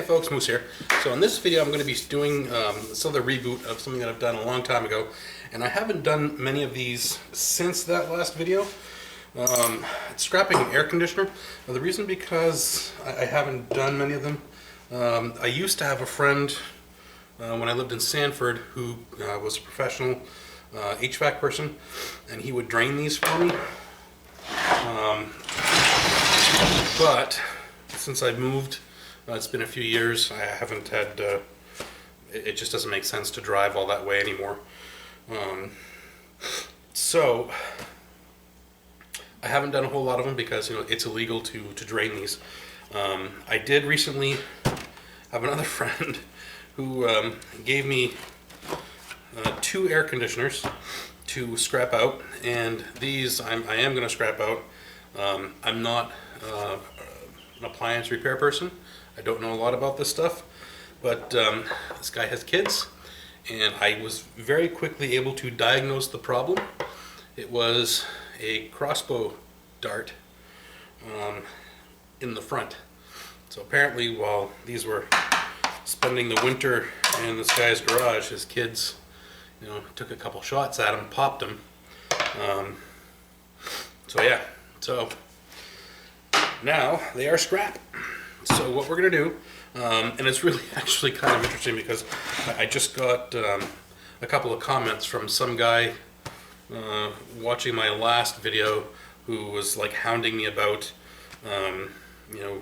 folks, Moose here. So in this video I'm going to be doing some of the reboot of something that I've done a long time ago, and I haven't done many of these since that last video. It's scrapping an air conditioner. Now, the reason because I haven't done many of them, I used to have a friend when I lived in Sanford who was a professional HVAC person, and he would drain these for me. But since I've moved, it's been a few years, I haven't had, it just doesn't make sense to drive all that way anymore. So I haven't done a whole lot of them because, you know, it's illegal to drain these. I did recently have another friend who gave me 2 air conditioners to scrap out, and these I am going to scrap out. I'm not an appliance repair person. I don't know a lot about this stuff, but this guy has kids, and I was very quickly able to diagnose the problem. It was a crossbow dart in the front. So apparently while these were spending the winter in this guy's garage, his kids, you know, took a couple shots at him, popped him. So yeah, so now they are scrap. So what we're gonna do, and it's really actually kind of interesting because I just got a couple of comments from some guy watching my last video who was like hounding me about, you know,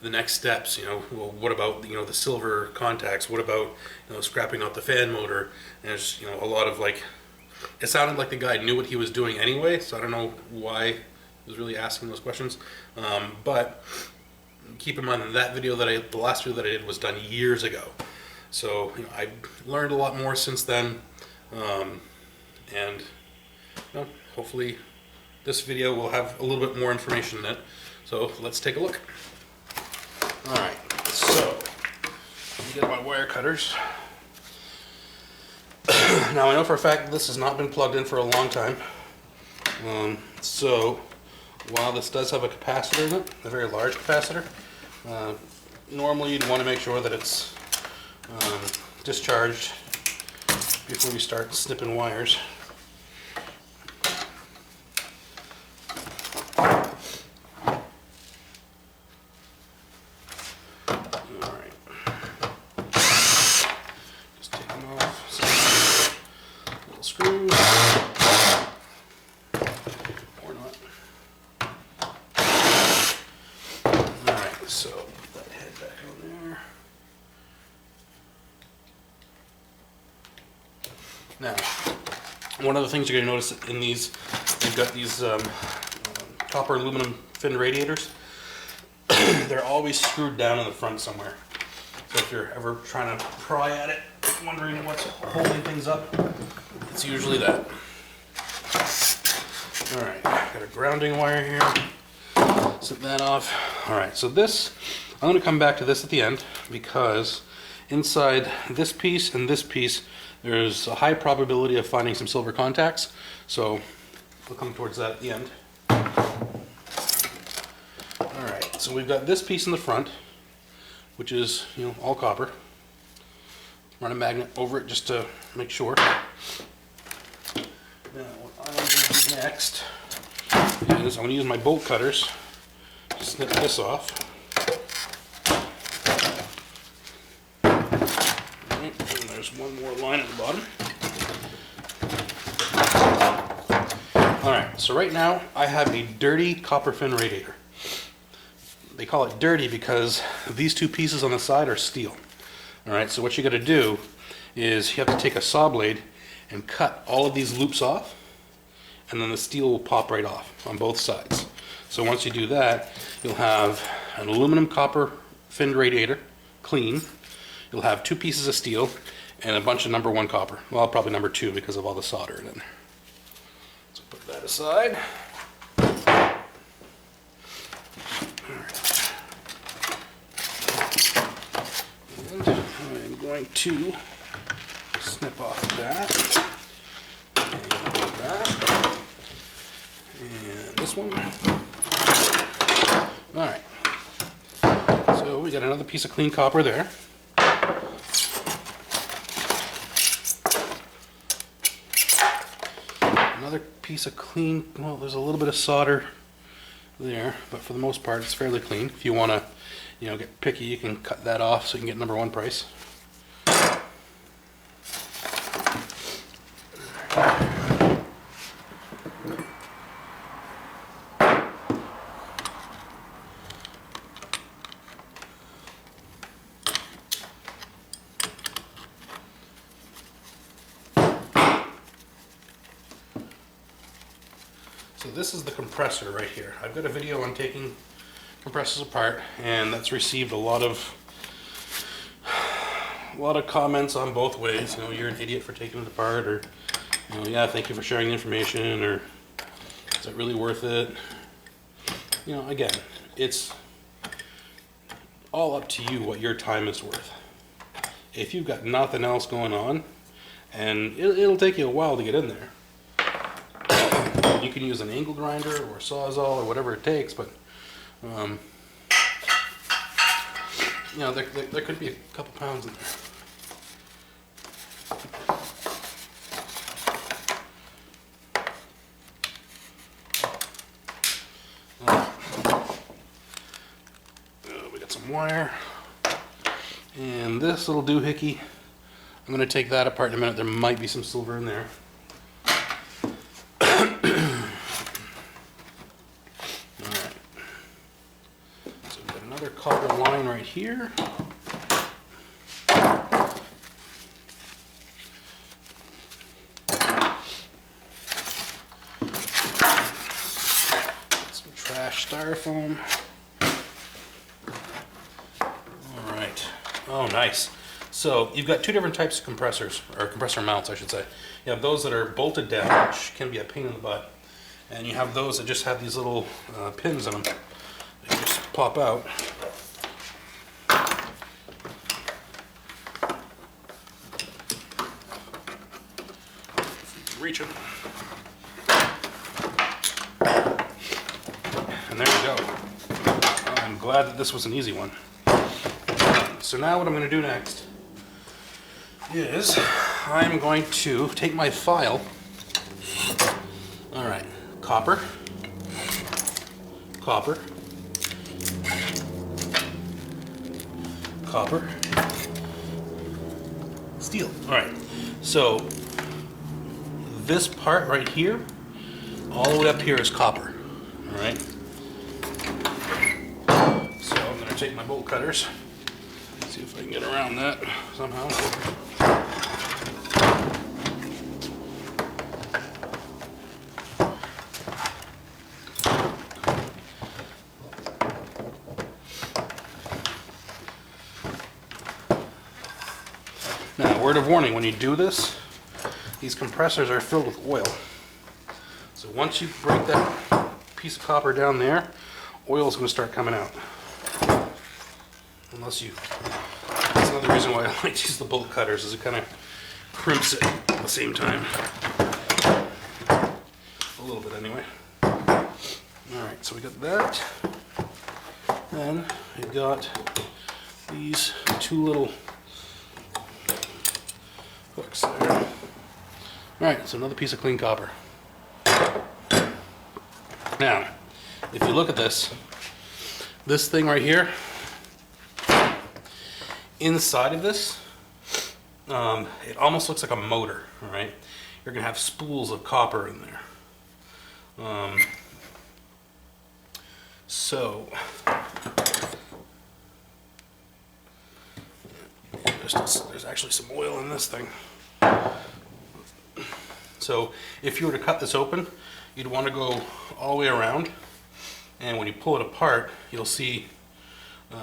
the next steps. You know, well, what about, you know, the silver contacts? What about, you know, scrapping out the fan motor? And there's, you know, a lot of like, it sounded like the guy knew what he was doing anyway, so I don't know why he was really asking those questions. But keep in mind that video that the last video that I did was done years ago. So, you know, I've learned a lot more since then, and you know, hopefully this video will have a little bit more information in it. So let's take a look. Alright, so let me get my wire cutters. Now I know for a fact that this has not been plugged in for a long time. So while this does have a capacitor in it, a very large capacitor, normally you'd want to make sure that it's discharged before you start snipping wires. Alright. Just take them off. Some little screws. Or not. Alright, so put that head back on there. Now, one of the things you're going to notice in these, they've got these copper aluminum fin radiators. They're always screwed down in the front somewhere. So if you're ever trying to pry at it, wondering what's holding things up, it's usually that. Alright, got a grounding wire here. Set that off. Alright, so this, I'm going to come back to this at the end because inside this piece and this piece, there's a high probability of finding some silver contacts. So we'll come towards that at the end. Alright, so we've got this piece in the front, which is, you know, all copper. Run a magnet over it just to make sure. Now what I'm going to do next is I'm going to use my bolt cutters to snip this off. Alright, and there's one more line at the bottom. Alright, so right now I have a dirty copper fin radiator. They call it dirty because these 2 pieces on the side are steel. Alright, so what you got to do is you have to take a saw blade and cut all of these loops off, and then the steel will pop right off on both sides. So once you do that, you'll have an aluminum copper fin radiator, clean. You'll have 2 pieces of steel and a bunch of number 1 copper. Well, probably number 2 because of all the solder in it. So put that aside. I'm going to snip off that, and this one. Alright, so we got another piece of clean copper there. Another piece of clean, well, there's a little bit of solder there, but for the most part it's fairly clean. If you want to, get picky, you can cut that off so you can get #1 price. So this is the compressor right here. I've got a video on taking compressors apart, and that's received a lot of comments on both ways. You're an idiot for taking it apart, or yeah, thank you for sharing the information, or is it really worth it? Again, it's all up to you what your time is worth. If you've got nothing else going on, and it'll take you a while to get in there. You can use an angle grinder or a sawzall or whatever it takes, but there could be a couple pounds in there. We got some wire, and this little doohickey, I'm going to take that apart in a minute. There might be some silver in there. Copper line right here. Some trash styrofoam. All right. Oh, nice. So you've got two different types of compressors, or compressor mounts, I should say. You have those that are bolted down, which can be a pain in the butt, and you have those that just have these little pins in them that just pop out. Reach it. And there we go. I'm glad that this was an easy one. So now what I'm going to do next is I'm going to take my file. Alright, copper, copper, copper, steel. Alright, so this part right here, all the way up here is copper. All right. So I'm going to take my bolt cutters, see if I can get around that somehow. Now, word of warning: when you do this, these compressors are filled with oil. So once you break that piece of copper down there, oil is going to start coming out. That's another reason why I like to use the bolt cutters, is it kind of crimps it at the same time. A little bit anyway. Alright, so we got that. Then we got these two little hooks there. Alright, so another piece of clean copper. Now, if you look at this thing right here, inside of this, it almost looks like a motor, alright? You're going to have spools of copper in there. There's actually some oil in this thing. So if you were to cut this open, you'd want to go all the way around, and when you pull it apart, you'll see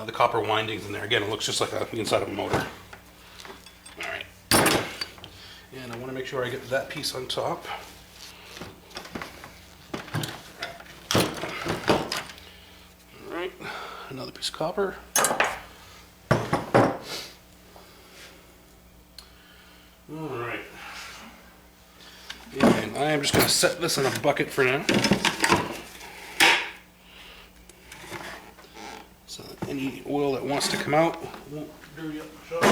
the copper windings in there. Again, it looks just like the inside of a motor. Alright, and I want to make sure I get that piece on top. Alright, another piece of copper. Alright. And I am just going to set this in a bucket for now. So that any oil that wants wants to come out. Won't dirty up the shop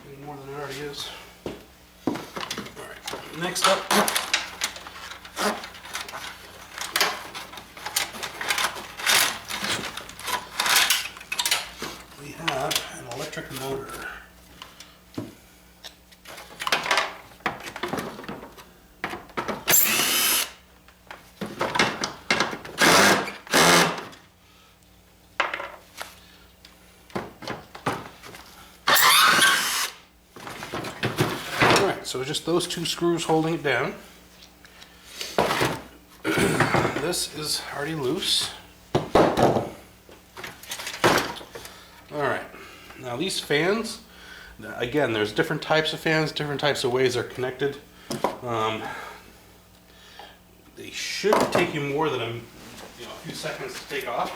any more than it already is. Alright, next up, we have an electric motor. So just those two screws holding it down. This is already loose. Alright, now these fans, again, there's different types of fans, different types of ways they're connected. They should take you more than a few seconds to take off.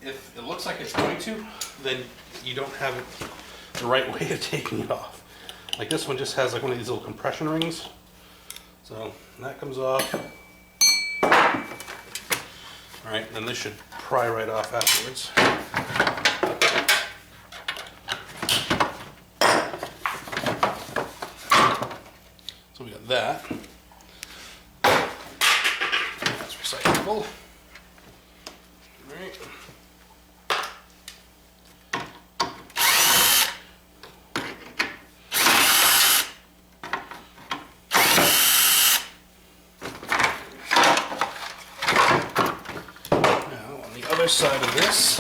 If it looks like it's going to, then you don't have it the right way of taking it off. Like this one just has like one of these little compression rings. So that comes off. Alright, then this should pry right off afterwards. So we got that. That's recyclable. Alright. Other side of this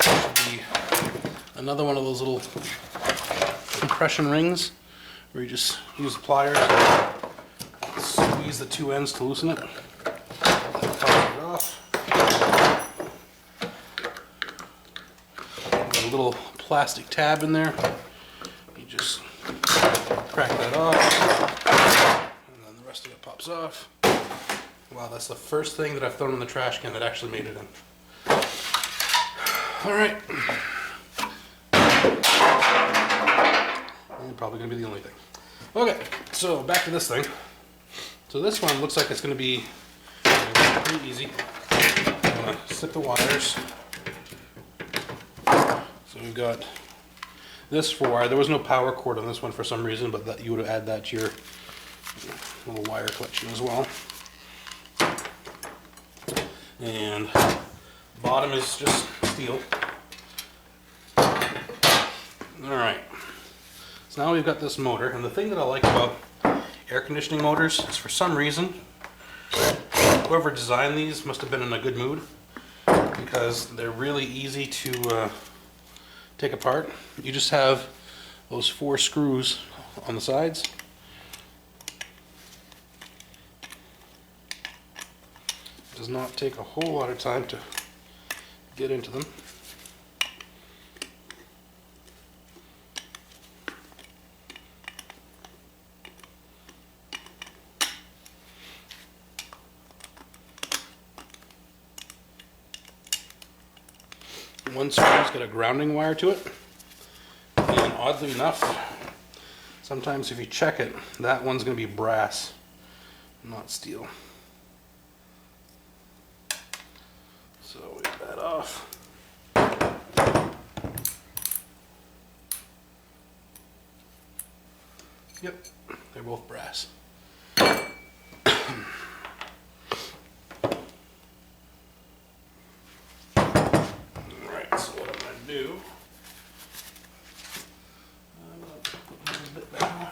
should be another one of those little compression rings where you just use the pliers, squeeze the two ends to loosen it. That it off. Got a little plastic tab in there. You just crack that off, and then the rest of it pops off. Wow, that's the first thing that I've thrown in the trash can that actually made it in. Alright. And probably going to be the only thing. Okay, so back to this thing. So this one looks like it's going to be pretty easy. I'm going to slip the wires. So we've got this for wire. There was no power cord on this one for some reason, but that you would add that to your little wire collection as well. And bottom is just steel. Alright, so now we've got this motor, and the thing that I like about air conditioning motors is for some reason whoever designed these must have been in a good mood, because they're really easy to take apart. You just have those 4 screws on the sides. Does not take a whole lot of time to get into them. One screw's got a grounding wire to it, and oddly enough, sometimes if you check it, that one's going to be brass, not steel. So we get that off. Yep, they're both brass. Alright, so what I'm going to do, I'm going to put a little bit down.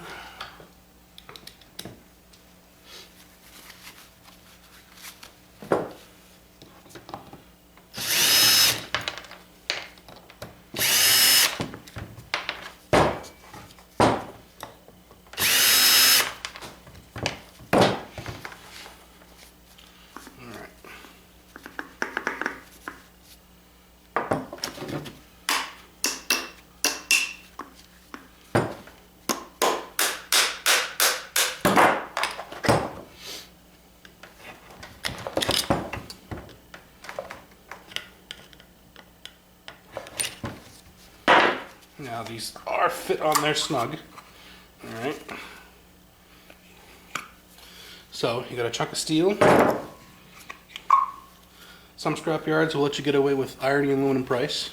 Now these are fit on there snug. Alright. So you got a chunk of steel. Some scrap yards will let you get away with ironing and aluminum price.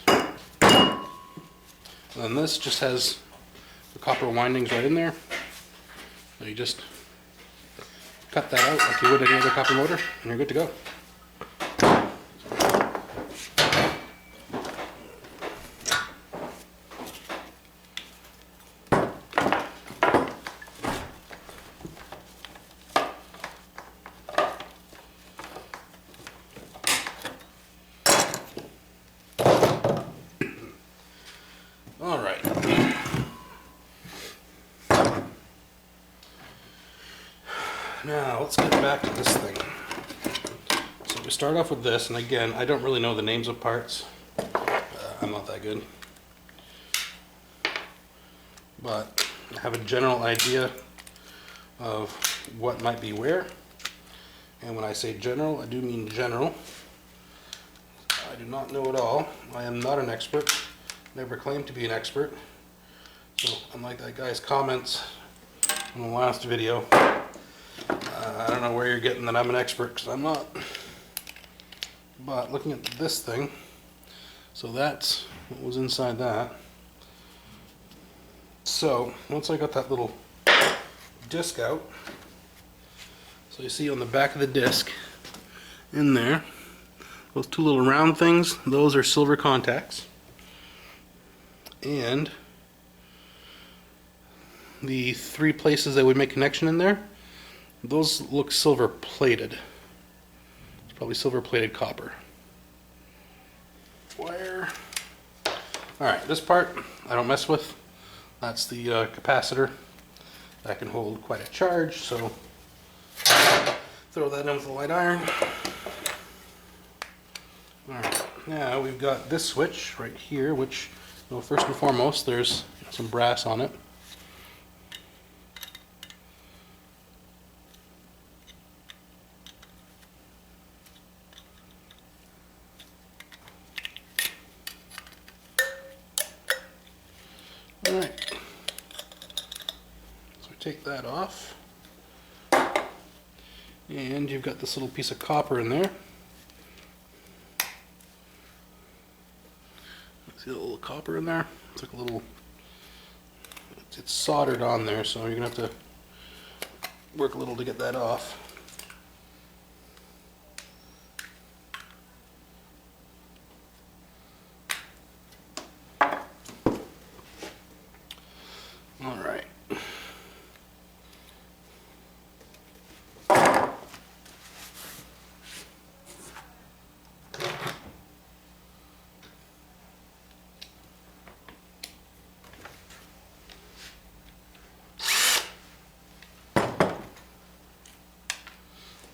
And then this just has the copper windings right in there. So you just cut that out like you would any other copper motor, and you're good to go. All right. Now let's get back to this thing. So we start off with this, and again, I don't really know the names of parts. I'm not that good. But I have a general idea of what might be where. And when I say general, I do mean general. I do not know it all. I am not an expert. Never claimed to be an expert. So unlike that guy's comments in the last video, I don't know where you're getting that I'm an expert, because I'm not. But looking at this thing, so that's what was inside that. So once I got that little disc out, so you see on the back of the disc in there, those two little round things, those are silver contacts. And the three places that would make connection in there, those look silver plated. It's probably silver plated copper. Wire. Alright, this part I don't mess with. That's the capacitor. That can hold quite a charge, so throw that in with a light iron. Alright, now we've got this switch right here, which, well, first and foremost, there's some brass on it. Alright, so we take that off, and you've got this little piece of copper in there. See the little copper in there? It's like a little, it's soldered on there, so you're going to have to work a little to get that off. Alright.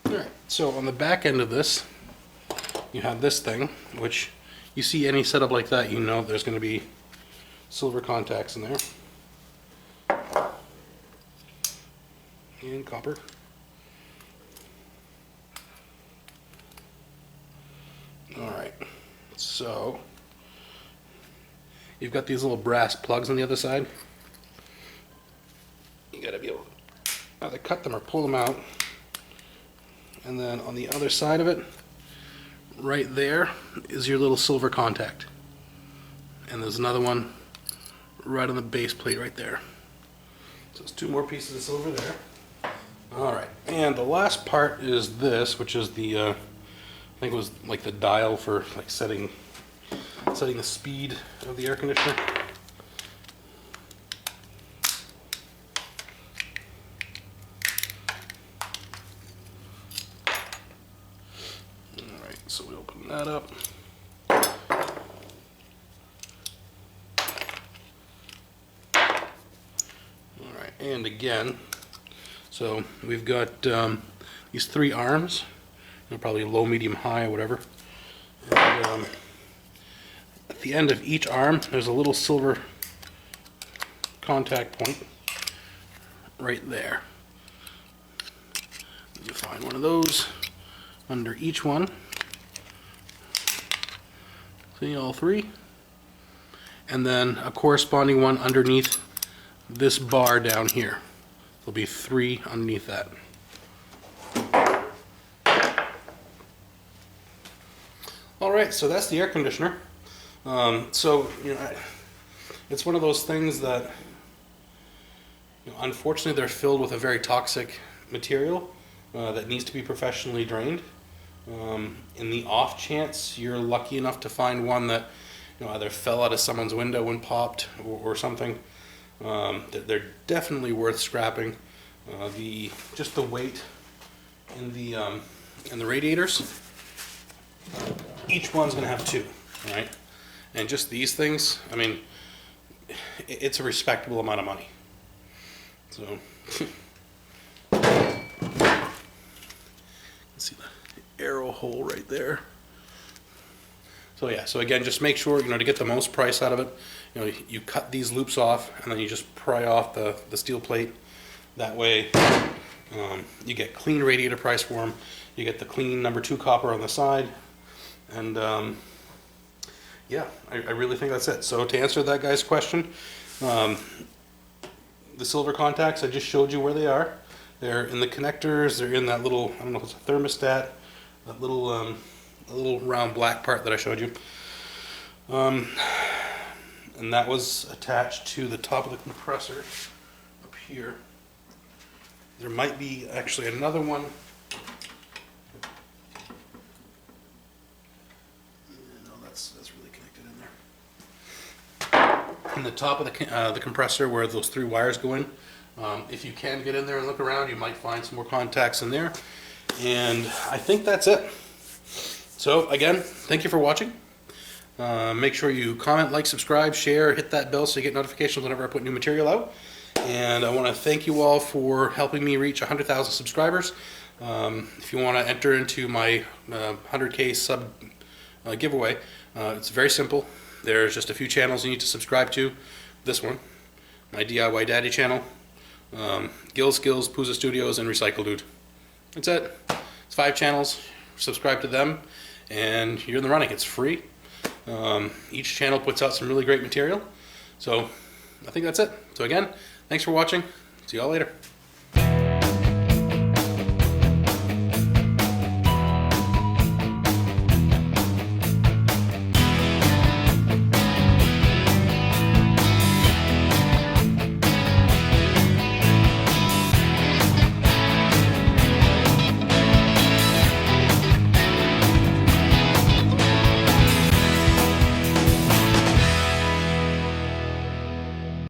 Alright, so on the back end of this, you have this thing, which you see any setup like that, you know there's going to be silver contacts in there. And copper. Alright, so you've got these little brass plugs on the other side. You gotta be able to either cut them or pull them out. And then on the other side of it, right there, is your little silver contact. And there's another one right on the base plate right there. So there's two more pieces of silver there. Alright, and the last part is this, which is the, I think it was like the dial for like setting the speed of the air conditioner. Alright, so we open that up. Alright, and again, so we've got these three arms, probably low, medium, high, or whatever. And at the end of each arm, there's a little silver contact point right there. You find one of those under each one. See all three? And then a corresponding one underneath this bar down here. There'll be three underneath that. right, so that's the air conditioner. So, you know, it's one of those things that, you know, unfortunately, they're filled with a very toxic material that needs to be professionally drained. In the off chance you're lucky enough to find one that, you know, either fell out of someone's window when popped or something, they're definitely worth scrapping. Just the weight in the radiators. Each one's going to have two, right? And just these things, I mean, it's a respectable amount of money. So, see the arrow hole right there. So yeah, so again, just make sure, you know, to get the most price out of it, you know, you cut these loops off and then you just pry off the steel plate. That way, you get clean radiator price for them. You get the clean number 2 copper on the side. And yeah, I really think that's it. So to answer that guy's question, the silver contacts, I just showed you where they are. They're in the connectors. They're in that little, I don't know if it's a thermostat, that little round black part that I showed you. And that was attached to the top of the compressor up here. There might be actually another one. No, that's really connected in there. In the top of the compressor where those 3 wires go in, if you can get in there and look around, you might find some more contacts in there. And I think that's it. So again, thank you for watching. Make sure you comment, like, subscribe, share, hit that bell so you get notifications whenever I put new material out. And I want to thank you all for helping me reach 100,000 subscribers. If you want to enter into my 100K sub giveaway, it's very simple. There's just a few channels you need to subscribe to. This one, my DIY Daddy channel, Gill Skills, Pooza Studios, and Recycle Dude. That's it. It's 5 channels. Subscribe to them, and you're in the running. It's free. Each channel puts out some really great material. So I think that's it. So again, thanks for watching. See y'all later.